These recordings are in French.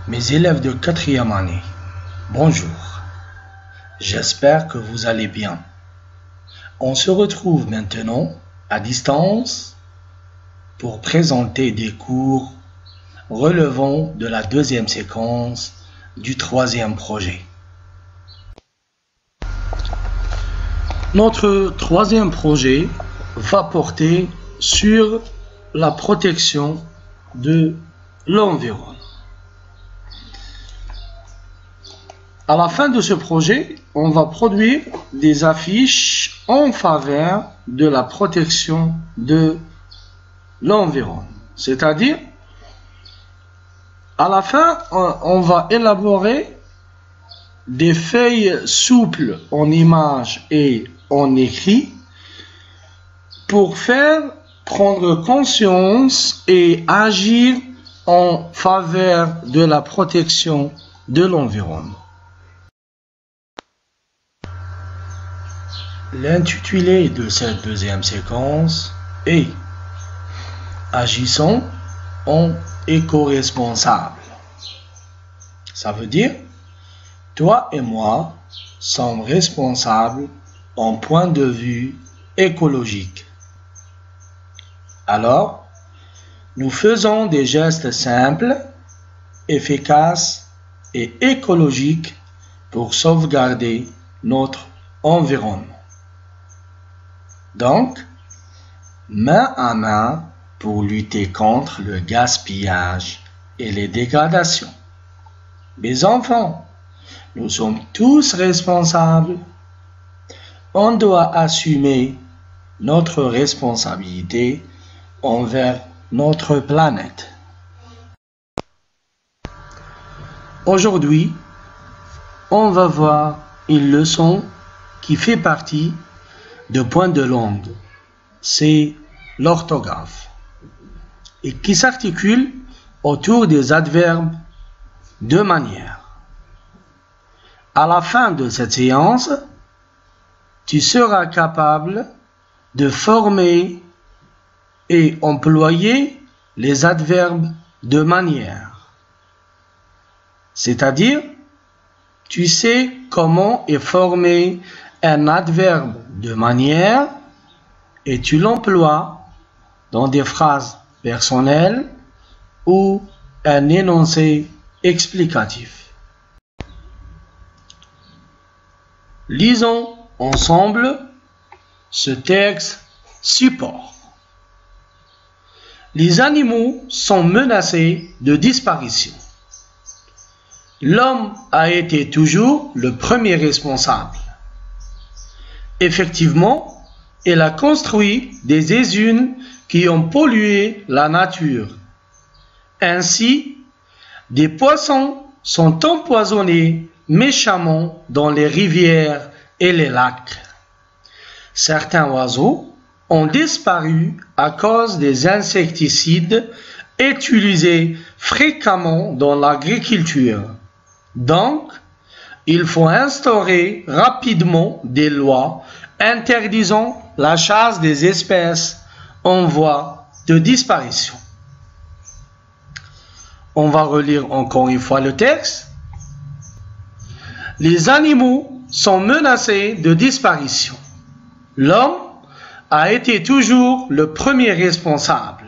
Mes élèves de 4e année, bonjour. J'espère que vous allez bien. On se retrouve maintenant à distance pour présenter des cours relevant de la 2e séquence du 3e projet. Notre 3e projet va porter sur la protection de l'environnement. À la fin de ce projet, on va produire des affiches en faveur de la protection de l'environnement. C'est-à-dire, à la fin, on va élaborer des feuilles souples en images et en écrit pour faire prendre conscience et agir en faveur de la protection de l'environnement. L'intitulé de cette 2e séquence est « Agissons en éco-responsable ». Ça veut dire, toi et moi sommes responsables en point de vue écologique. Alors, nous faisons des gestes simples, efficaces et écologiques pour sauvegarder notre environnement. Donc, main à main pour lutter contre le gaspillage et les dégradations. Mes enfants, nous sommes tous responsables. On doit assumer notre responsabilité envers notre planète. Aujourd'hui, on va voir une leçon qui fait partie de points de langue. C'est l'orthographe et qui s'articule autour des adverbes de manière. À la fin de cette séance, tu seras capable de former et employer les adverbes de manière. C'est-à-dire, tu sais comment est formé un adverbe de manière et tu l'emploies dans des phrases personnelles ou un énoncé explicatif. Lisons ensemble ce texte support. Les animaux sont menacés de disparition. L'homme a été toujours le premier responsable. Effectivement, il a construit des usines qui ont pollué la nature. Ainsi, des poissons sont empoisonnés méchamment dans les rivières et les lacs. Certains oiseaux ont disparu à cause des insecticides utilisés fréquemment dans l'agriculture. Donc, il faut instaurer rapidement des lois interdisant la chasse des espèces en voie de disparition. On va relire encore une fois le texte. Les animaux sont menacés de disparition. L'homme a été toujours le premier responsable.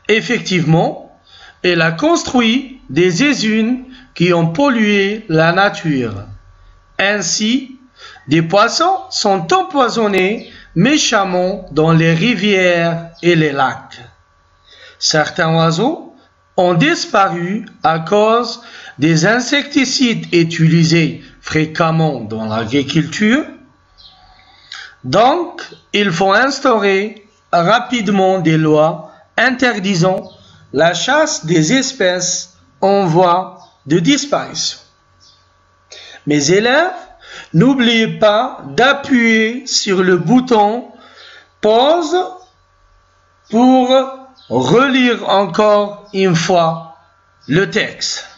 Effectivement, il a construit des usines qui ont pollué la nature. Ainsi, des poissons sont empoisonnés méchamment dans les rivières et les lacs. Certains oiseaux ont disparu à cause des insecticides utilisés fréquemment dans l'agriculture. Donc, il faut instaurer rapidement des lois interdisant la chasse des espèces en voie de disparition. Mes élèves, n'oubliez pas d'appuyer sur le bouton pause pour relire encore une fois le texte.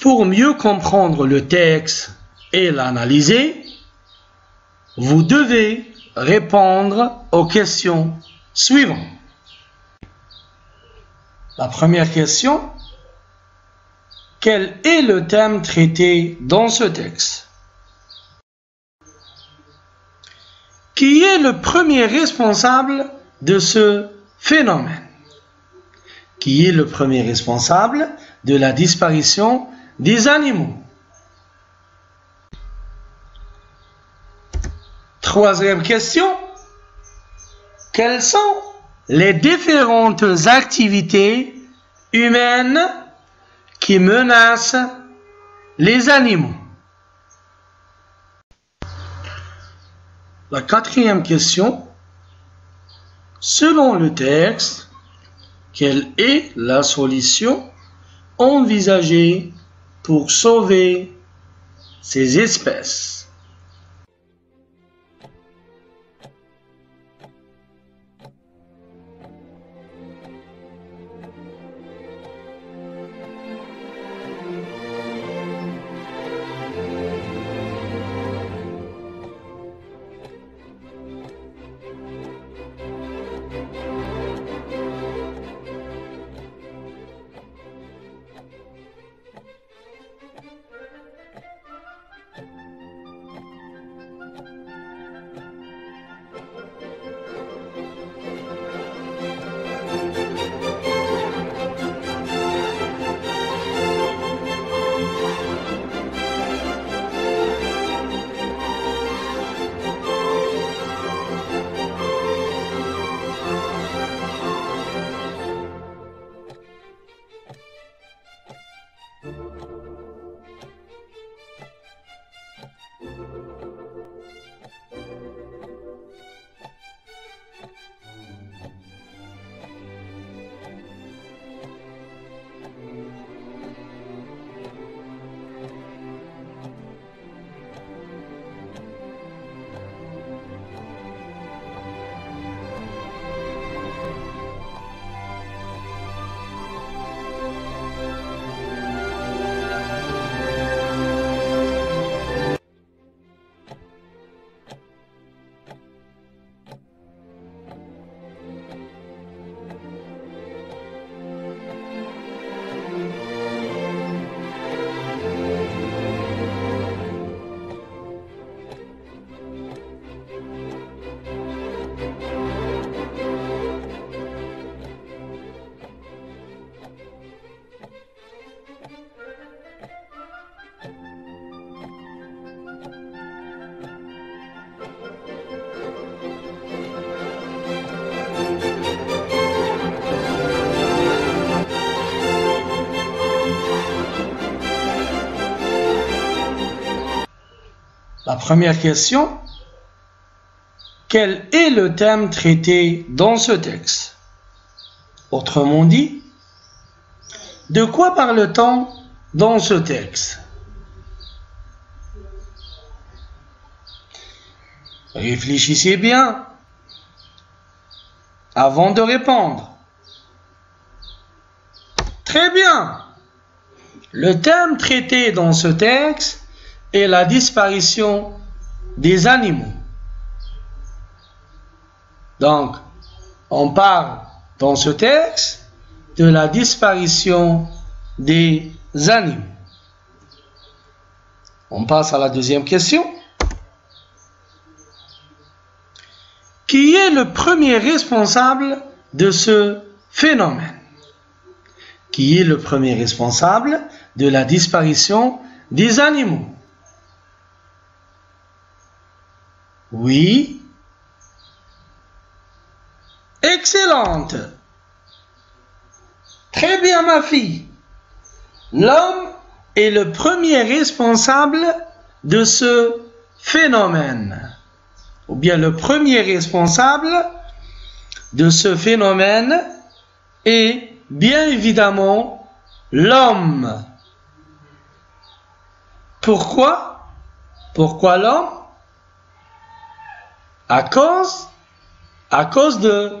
Pour mieux comprendre le texte et l'analyser, vous devez répondre aux questions suivantes. La première question: quel est le thème traité dans ce texte? Qui est le premier responsable de ce phénomène? Qui est le premier responsable de la disparition des animaux? Troisième question: quelles sont les différentes activités humaines qui menacent les animaux? La quatrième question: selon le texte, quelle est la solution envisagée pour sauver ces espèces? La première question: quel est le thème traité dans ce texte? Autrement dit, de quoi parle-t-on dans ce texte? Réfléchissez bien avant de répondre. Très bien. Le thème traité dans ce texte est la disparition des animaux. Donc, on parle dans ce texte de la disparition des animaux. On passe à la deuxième question. Qui est le premier responsable de ce phénomène? Qui est le premier responsable de la disparition des animaux? Oui. Excellente. Très bien, ma fille. L'homme est le premier responsable de ce phénomène. Ou bien le premier responsable de ce phénomène est bien évidemment l'homme. Pourquoi? Pourquoi l'homme? À cause de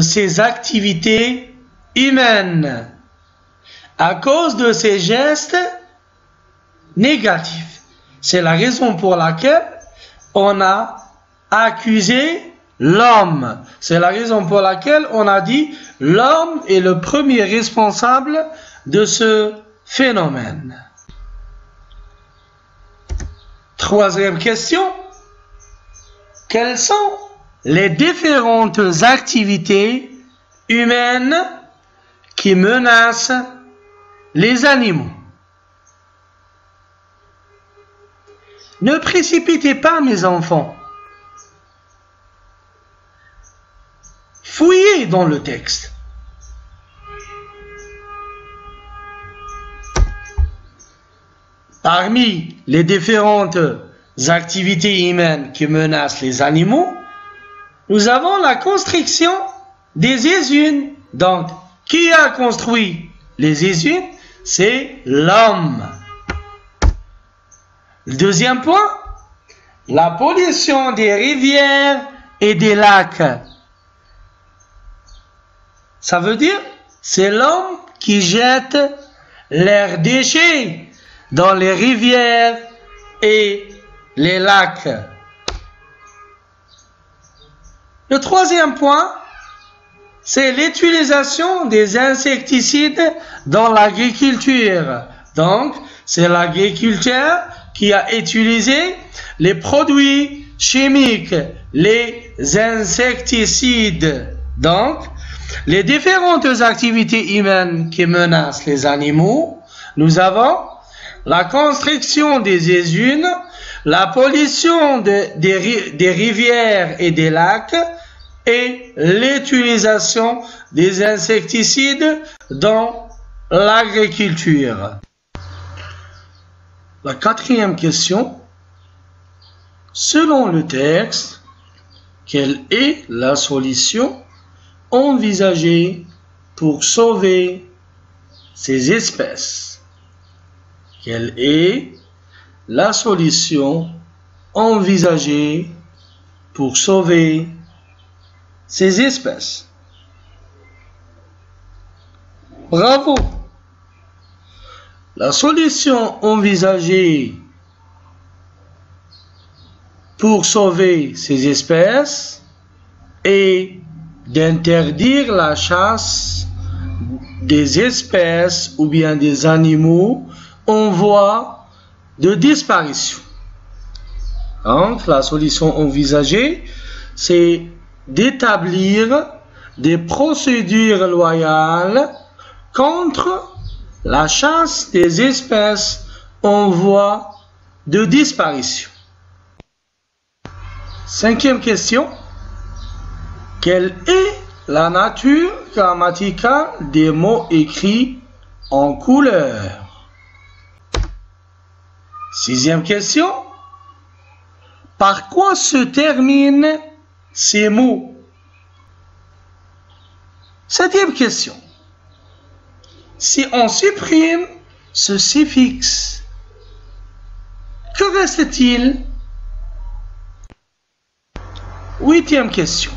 ses activités humaines. à cause de ses gestes négatifs. C'est la raison pour laquelle on a accusé l'homme. C'est la raison pour laquelle on a dit l'homme est le premier responsable de ce phénomène. Troisième question. Quelles sont les différentes activités humaines qui menacent les animaux? Ne précipitez pas, mes enfants. Fouillez dans le texte. Parmi les différentes activités humaines qui menacent les animaux, nous avons la construction des usines. Donc, qui a construit les usines? C'est l'homme. Le deuxième point, la pollution des rivières et des lacs. Ça veut dire, c'est l'homme qui jette leurs déchets dans les rivières et les lacs. Le troisième point, c'est l'utilisation des insecticides dans l'agriculture. Donc, c'est l'agriculteur qui a utilisé les produits chimiques, les insecticides. Donc, les différentes activités humaines qui menacent les animaux, nous avons la construction des usines, la pollution des rivières et des lacs et l'utilisation des insecticides dans l'agriculture. La quatrième question, selon le texte, quelle est la solution envisagée pour sauver ces espèces? Quelle est la solution envisagée pour sauver ces espèces? Bravo! La solution envisagée pour sauver ces espèces est d'interdire la chasse des espèces ou bien des animaux en voie de disparition. Donc, la solution envisagée, c'est d'établir des procédures loyales contre la chasse des espèces en voie de disparition. Cinquième question. Quelle est la nature grammaticale des mots écrits en couleur? Sixième question. Par quoi se terminent ces mots? Septième question. Si on supprime ce suffixe, que reste-t-il? Huitième question.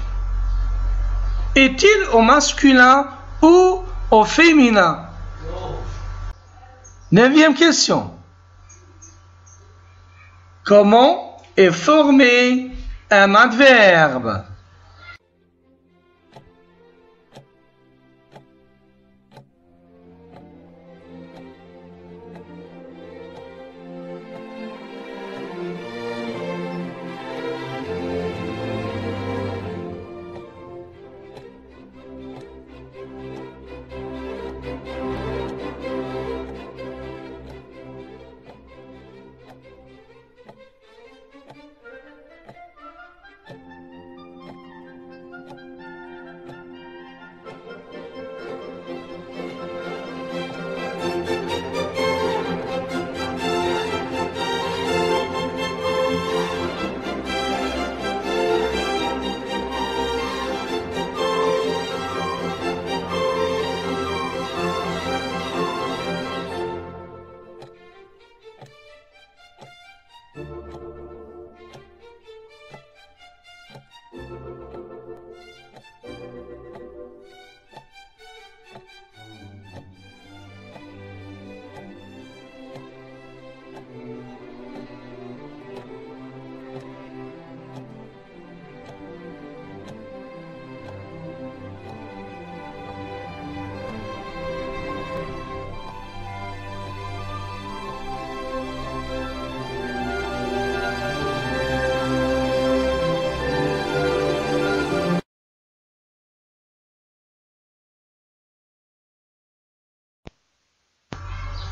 Est-il au masculin ou au féminin? Neuvième question. Comment est formé un adverbe?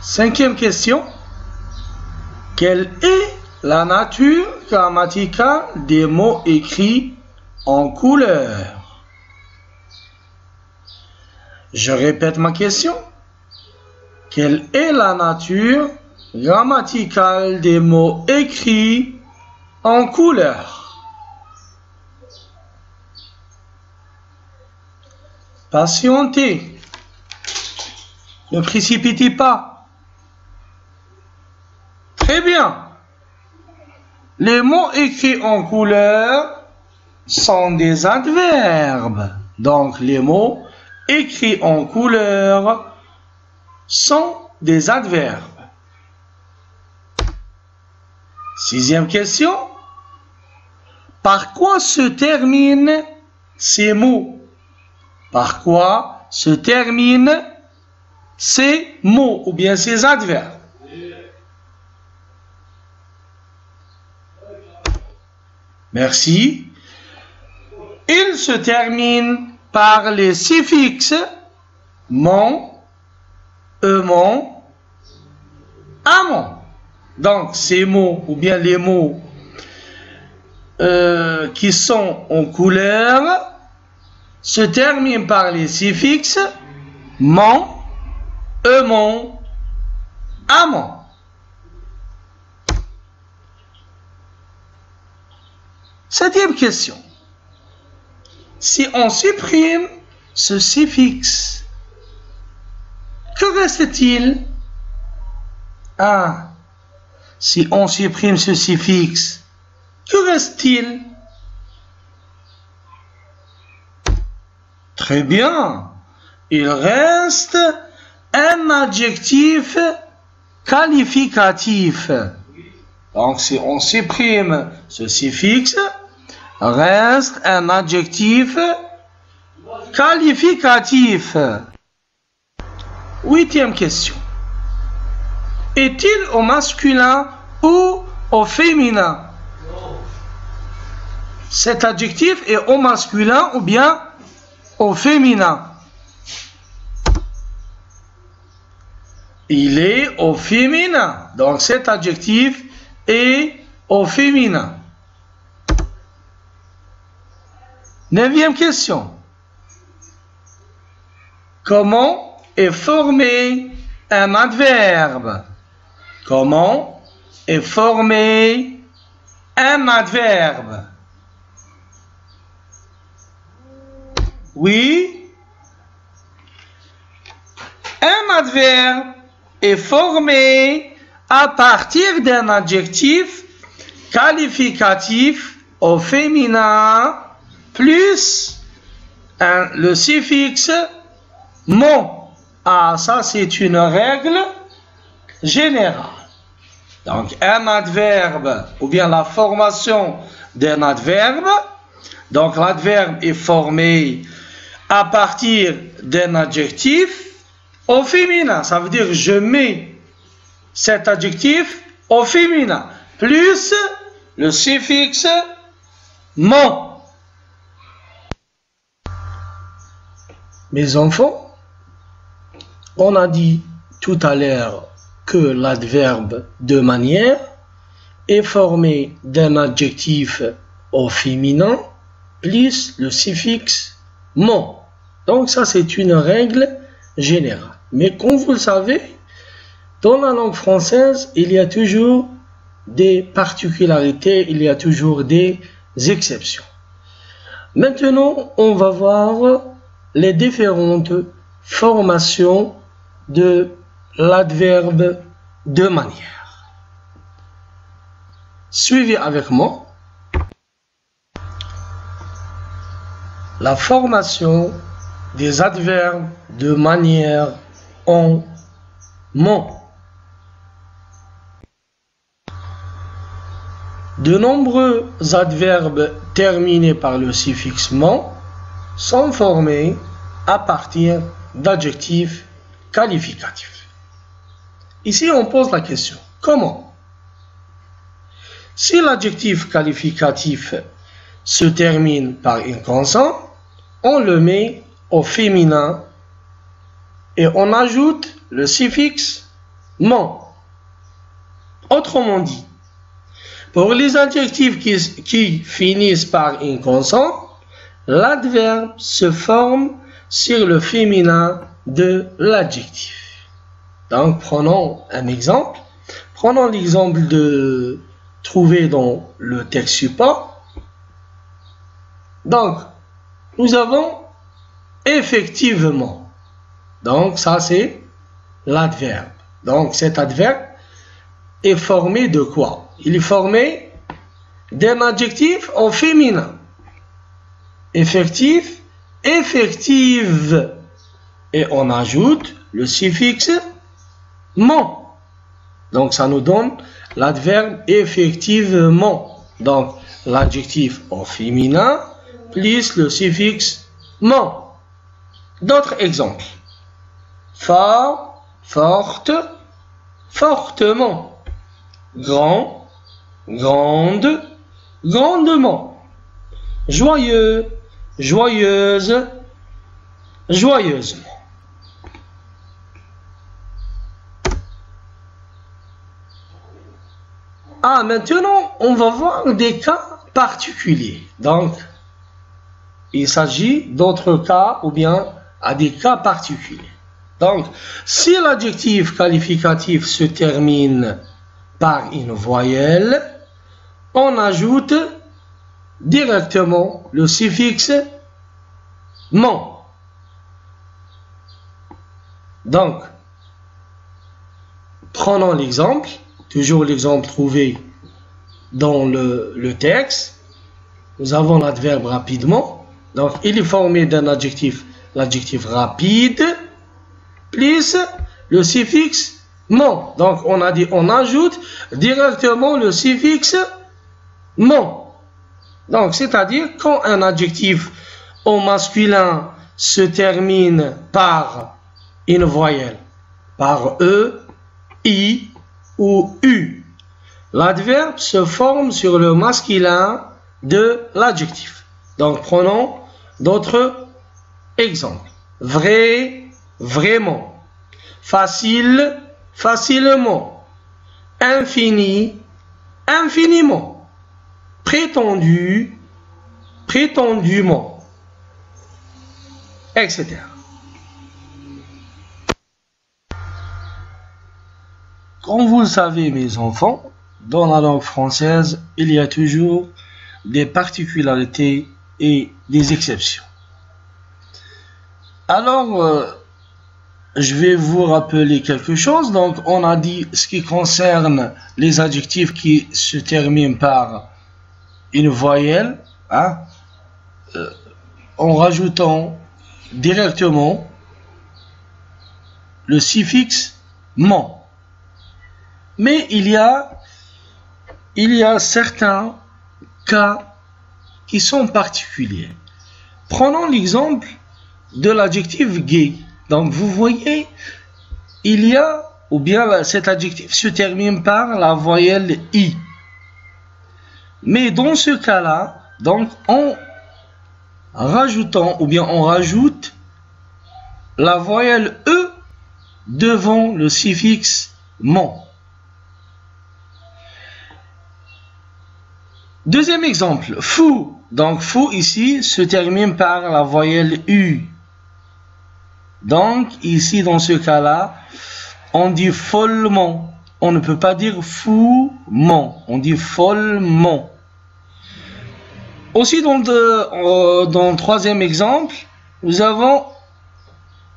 Cinquième question. Quelle est la nature grammaticale des mots écrits en couleur? Je répète ma question. Quelle est la nature grammaticale des mots écrits en couleur? Patientez. Ne précipitez pas. Très bien. Les mots écrits en couleur sont des adverbes. Donc, les mots écrits en couleur sont des adverbes. Sixième question. Par quoi se terminent ces mots? Par quoi se terminent ces mots ou bien ces adverbes? Merci. Ils se terminent par les suffixes mon, mon, amont. Donc, ces mots ou bien les mots qui sont en couleur se terminent par les suffixes mon, mon, amont. Septième question. Si on supprime ce suffixe, que reste-t-il? Ah, si on supprime ce suffixe, que reste-t-il? Très bien. Il reste un adjectif qualificatif. Donc, si on supprime ce suffixe, reste un adjectif qualificatif. Huitième question. Est-il au masculin ou au féminin? Cet adjectif est au masculin ou bien au féminin? Il est au féminin. Donc cet adjectif est au féminin. Neuvième question. Comment est formé un adverbe? Comment est formé un adverbe? Oui. Un adverbe est formé à partir d'un adjectif qualificatif au féminin plus le suffixe mon. Ah, ça c'est une règle générale. Donc un adverbe ou bien la formation d'un adverbe. Donc l'adverbe est formé à partir d'un adjectif au féminin. Ça veut dire je mets cet adjectif au féminin plus le suffixe mon. Mes enfants, on a dit tout à l'heure que l'adverbe de manière est formé d'un adjectif au féminin plus le suffixe mon. Donc ça c'est une règle générale. Mais comme vous le savez, dans la langue française, il y a toujours des particularités, il y a toujours des exceptions. Maintenant, on va voir les différentes formations de l'adverbe de manière. Suivez avec moi. La formation des adverbes de manière en mon. De nombreux adverbes terminés par le suffixe mon sont formés à partir d'adjectifs qualificatifs. Ici, on pose la question, comment? Si l'adjectif qualificatif se termine par une consonne, on le met au féminin et on ajoute le suffixe ment. Autrement dit, pour les adjectifs qui finissent par une consonne, l'adverbe se forme sur le féminin de l'adjectif. Donc, prenons un exemple. Prenons l'exemple de trouver dans le texte support. Donc, nous avons effectivement. Donc, ça c'est l'adverbe. Donc, cet adverbe est formé de quoi? Il est formé d'un adjectif au féminin. Effectif, effective. Et on ajoute le suffixe ment. Donc, ça nous donne l'adverbe effectivement. Donc, l'adjectif au féminin plus le suffixe ment. D'autres exemples. Fort, forte, fortement. Grand, grande, grandement. Joyeux, joyeuse, joyeusement. Maintenant, on va voir des cas particuliers. Donc, il s'agit d'autres cas ou bien à des cas particuliers. Donc, si l'adjectif qualificatif se termine par une voyelle, on ajoute directement le suffixe ment. Donc, prenons l'exemple, toujours l'exemple trouvé dans le texte. Nous avons l'adverbe rapidement. Donc, il est formé d'un adjectif, l'adjectif rapide, plus le suffixe ment. Donc, on a dit, on ajoute directement le suffixe ment. Donc, c'est-à-dire, quand un adjectif au masculin se termine par une voyelle, par E, I ou U, l'adverbe se forme sur le masculin de l'adjectif. Donc, prenons d'autres exemples. Vrai, vraiment. Facile, facilement. Infini, infiniment. Prétendu, prétendument. Etc. Comme vous le savez, mes enfants, dans la langue française, il y a toujours des particularités et des exceptions. Alors, je vais vous rappeler quelque chose. Donc, on a dit ce qui concerne les adjectifs qui se terminent par une voyelle, hein, en rajoutant directement le suffixe ment. Mais il y a certains cas qui sont particuliers. Prenons l'exemple de l'adjectif gai. Donc vous voyez, il y a, ou bien cet adjectif se termine par la voyelle I. Mais dans ce cas-là, donc en rajoutant, ou bien on rajoute la voyelle E devant le suffixe ment. Deuxième exemple, fou. Donc, fou ici se termine par la voyelle U. Donc, ici, dans ce cas-là, on dit follement. On ne peut pas dire foument. On dit follement. Aussi, dans le troisième exemple, nous avons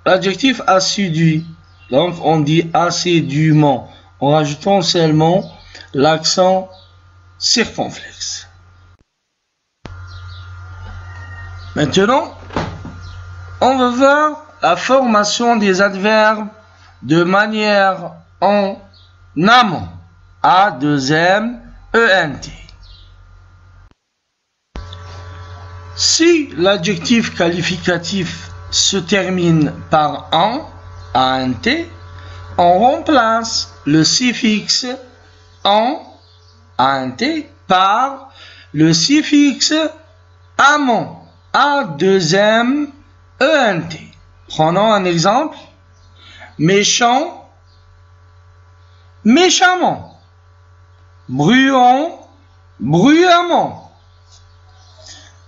l'adjectif assidu. Donc, on dit assidûment, en rajoutant seulement l'accent circonflexe. Maintenant, on va voir la formation des adverbes de manière en amont. A2M, ENT. Si l'adjectif qualificatif se termine par en, ANT, on remplace le suffixe en, ANT, par le suffixe amont, A2M, ENT. Prenons un exemple. Méchant, méchamment. Bruyant, bruyamment.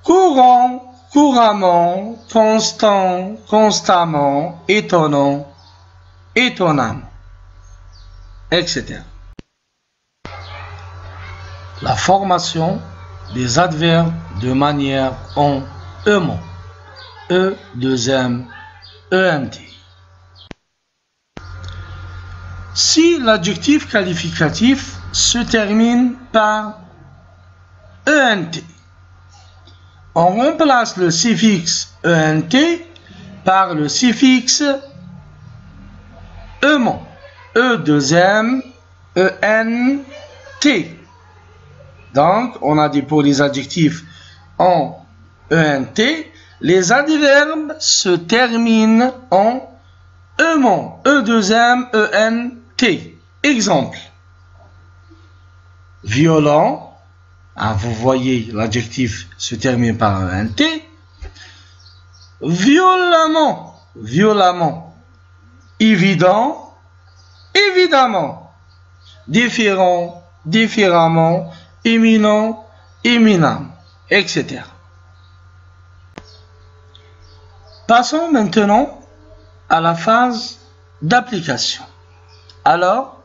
Courant, couramment. Constant, constamment. Étonnant, étonnamment, etc. La formation des adverbes de manière en E-ment. E, 2M, ENT. Si l'adjectif qualificatif se termine par ENT, on remplace le suffixe ENT par le suffixe E-ment. E, 2M, ENT. Donc, on a dit pour les adjectifs en ENT, les adverbes se terminent en E-ment. E, 2M, ENT. Exemple. Violent. Ah, vous voyez, l'adjectif se termine par ENT. Violemment. Violemment. Évident. Évidemment. Différent. Différemment. Éminent, éminemment, etc. Passons maintenant à la phase d'application. Alors,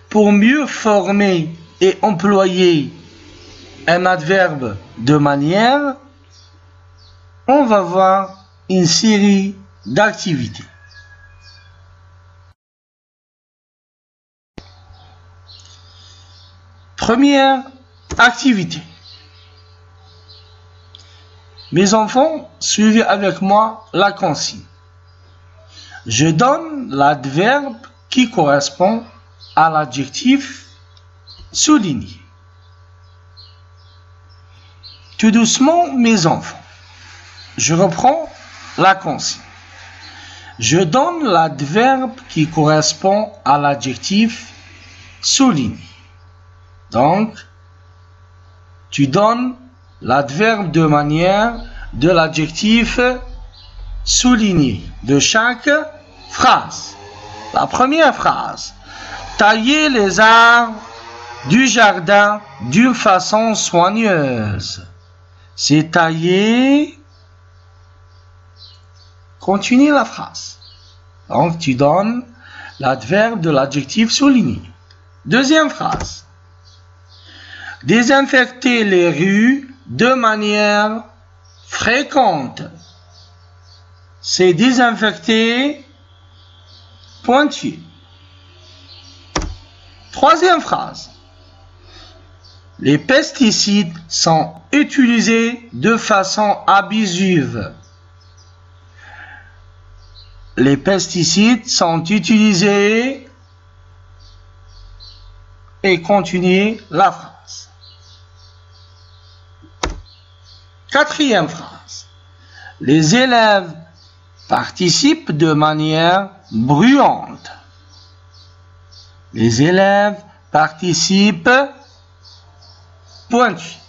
pour mieux former et employer un adverbe de manière, on va voir une série d'activités. Première activité. Mes enfants, suivez avec moi la consigne. Je donne l'adverbe qui correspond à l'adjectif souligné. Tout doucement, mes enfants. Je reprends la consigne. Je donne l'adverbe qui correspond à l'adjectif souligné. Donc, tu donnes l'adverbe de manière de l'adjectif souligné de chaque phrase. La première phrase. Tailler les arbres du jardin d'une façon soigneuse. C'est tailler. Continue la phrase. Donc, tu donnes l'adverbe de l'adjectif souligné. Deuxième phrase. Désinfecter les rues de manière fréquente. C'est désinfecter pointu. Troisième phrase. Les pesticides sont utilisés de façon abusive. Les pesticides sont utilisés et continuez la phrase. Quatrième phrase. Les élèves participent de manière bruyante. Les élèves participent pointu.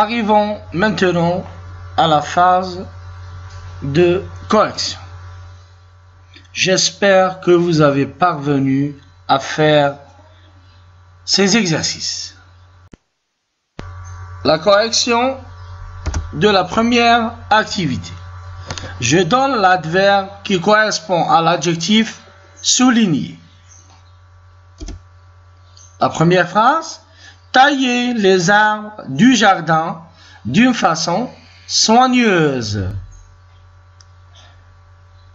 Arrivons maintenant à la phase de correction. J'espère que vous avez parvenu à faire ces exercices. La correction de la première activité. Je donne l'adverbe qui correspond à l'adjectif souligné. La première phrase, tailler les arbres du jardin d'une façon soigneuse.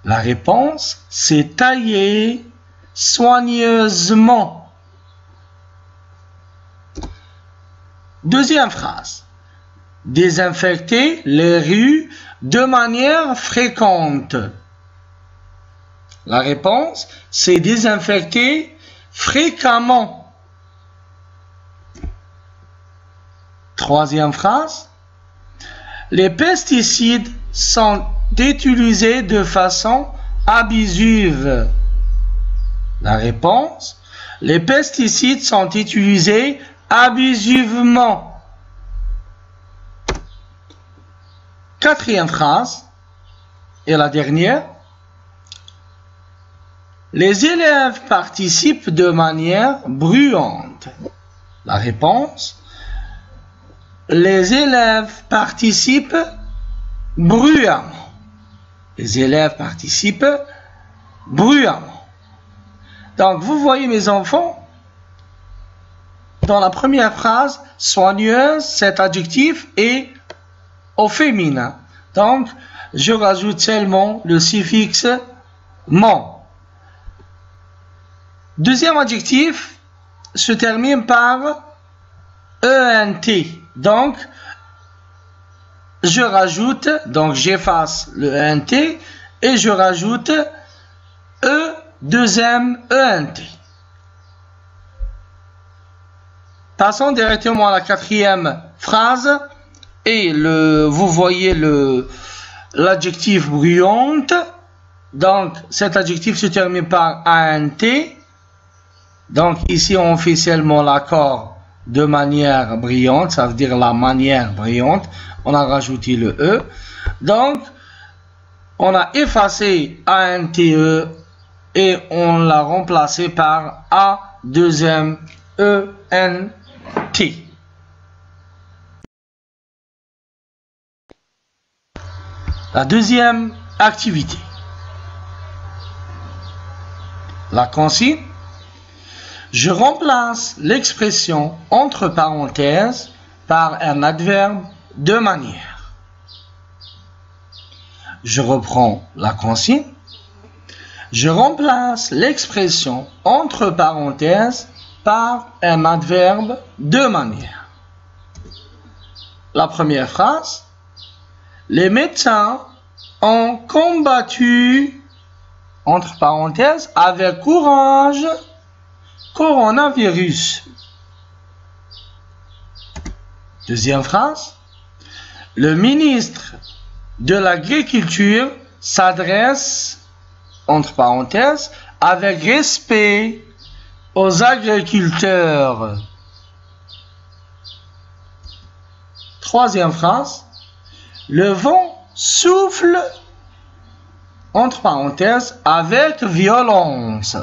La réponse, c'est tailler soigneusement. Deuxième phrase, désinfecter les rues de manière fréquente. La réponse, c'est désinfecter fréquemment. Troisième phrase, les pesticides sont utilisés de façon abusive. La réponse, les pesticides sont utilisés abusivement. Quatrième phrase, et la dernière, les élèves participent de manière bruyante. La réponse, les élèves participent bruyamment. Les élèves participent bruyamment. Donc, vous voyez mes enfants, dans la première phrase, soigneuse, cet adjectif est au féminin. Donc, je rajoute seulement le suffixe ment. Deuxième adjectif se termine par ENT. Donc, je rajoute, donc j'efface le ENT et je rajoute E, deuxième ENT. Passons directement à la quatrième phrase et vous voyez l'adjectif bruyante. Donc, cet adjectif se termine par ANT. Donc, ici, on fait seulement l'accord de manière brillante, ça veut dire la manière brillante. On a rajouté le E. Donc, on a effacé ANTE et on l'a remplacé par A, deuxième ENT. La deuxième activité. La consigne. Je remplace l'expression entre parenthèses par un adverbe de manière. Je reprends la consigne. Je remplace l'expression entre parenthèses par un adverbe de manière. La première phrase. Les médecins ont combattu, entre parenthèses, avec courage, coronavirus. Deuxième phrase. Le ministre de l'Agriculture s'adresse, entre parenthèses, avec respect aux agriculteurs. Troisième phrase. Le vent souffle, entre parenthèses, avec violence.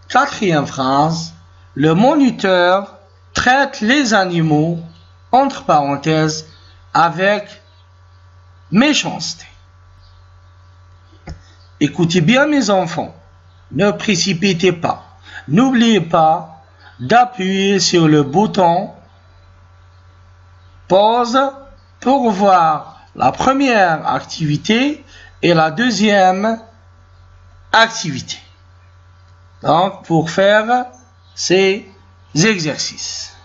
Quatrième phrase. Le moniteur traite les animaux, entre parenthèses, avec méchanceté. Écoutez bien mes enfants, ne précipitez pas. N'oubliez pas d'appuyer sur le bouton pause pour voir la première activité et la deuxième activité. Donc, pour faire ces exercices.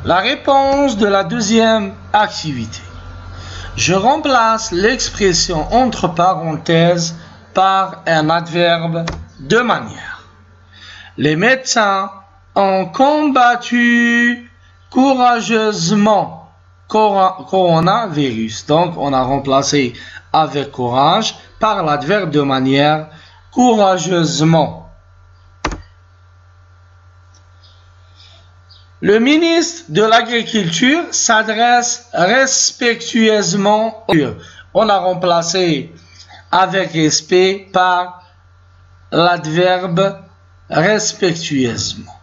La réponse de la deuxième activité. Je remplace l'expression entre parenthèses par un adverbe de manière. Les médecins ont combattu courageusement coronavirus. Donc, on a remplacé avec courage par l'adverbe de manière courageusement. Le ministre de l'Agriculture s'adresse respectueusement. On a remplacé avec respect par l'adverbe respectueusement.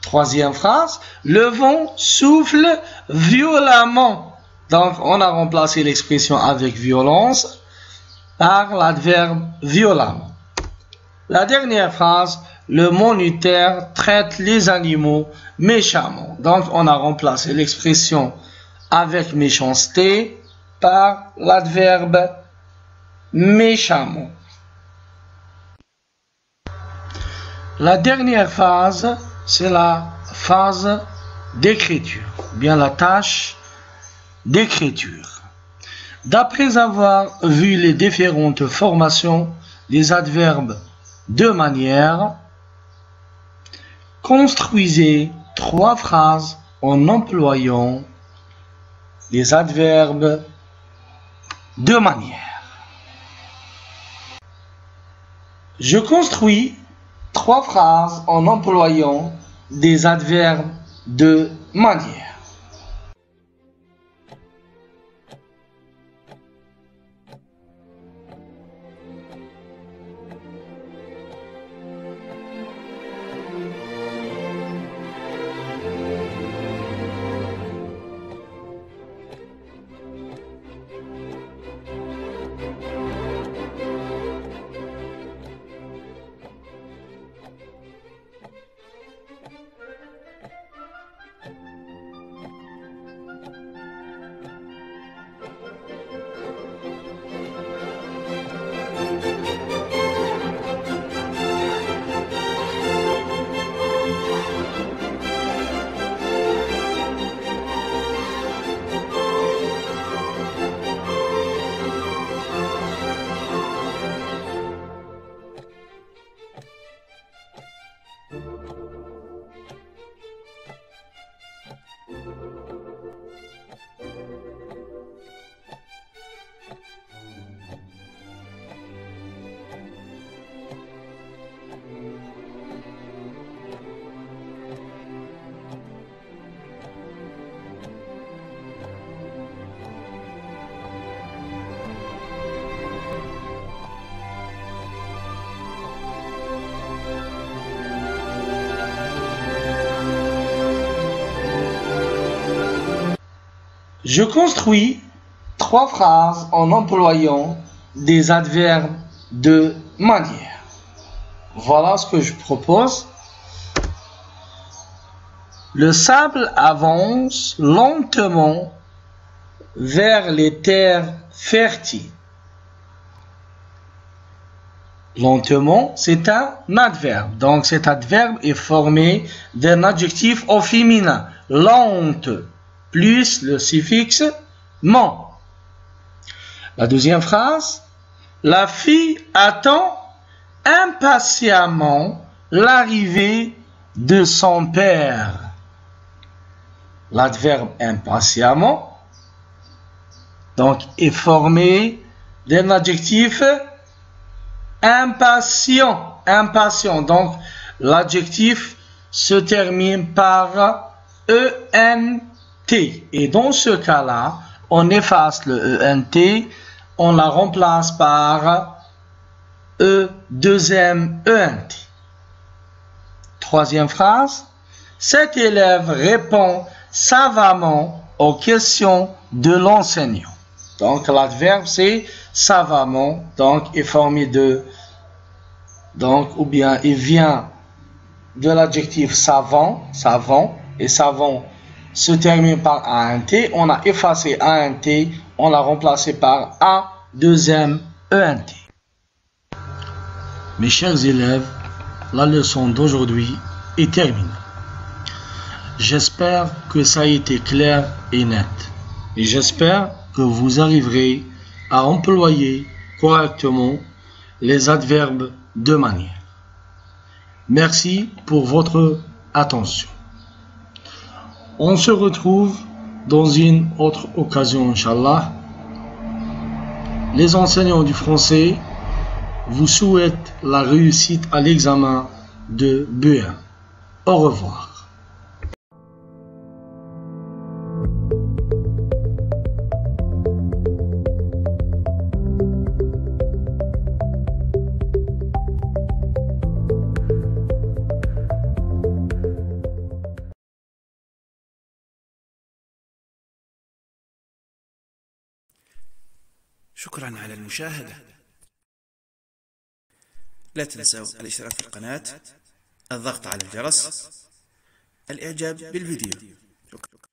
Troisième phrase, le vent souffle violemment. Donc, on a remplacé l'expression avec violence par l'adverbe violemment. La dernière phrase, le moniteur traite les animaux méchamment. Donc, on a remplacé l'expression avec méchanceté par l'adverbe méchamment. La dernière phase, c'est la phase d'écriture, bien la tâche d'écriture. D'après avoir vu les différentes formations des adverbes de manière, construisez 3 phrases en employant les adverbes de manière. Je construis 3 phrases en employant des adverbes de manière. Je construis 3 phrases en employant des adverbes de manière. Voilà ce que je propose. Le sable avance lentement vers les terres fertiles. Lentement, c'est un adverbe. Donc cet adverbe est formé d'un adjectif au féminin. Lente, plus le suffixe ment. La deuxième phrase, la fille attend impatiemment l'arrivée de son père. L'adverbe impatiemment donc est formé d'un adjectif impatient. Impatient. Donc l'adjectif se termine par ENT. Et dans ce cas-là, on efface le ENT, on la remplace par deuxième ENT. Troisième phrase, cet élève répond savamment aux questions de l'enseignant. Donc l'adverbe c'est savamment, donc est formé de, donc ou bien il vient de l'adjectif savant, savant, et savant se termine par ANT, on a effacé ANT, on l'a remplacé par A, deuxième ENT. Mes chers élèves, la leçon d'aujourd'hui est terminée. J'espère que ça a été clair et net. Et j'espère que vous arriverez à employer correctement les adverbes de manière. Merci pour votre attention. On se retrouve dans une autre occasion, Inch'Allah. Les enseignants du français vous souhaitent la réussite à l'examen de B1. Au revoir. شكرا على المشاهدة. لا تنسوا الاشتراك في القناة، الضغط على الجرس، الإعجاب بالفيديو. شكرا.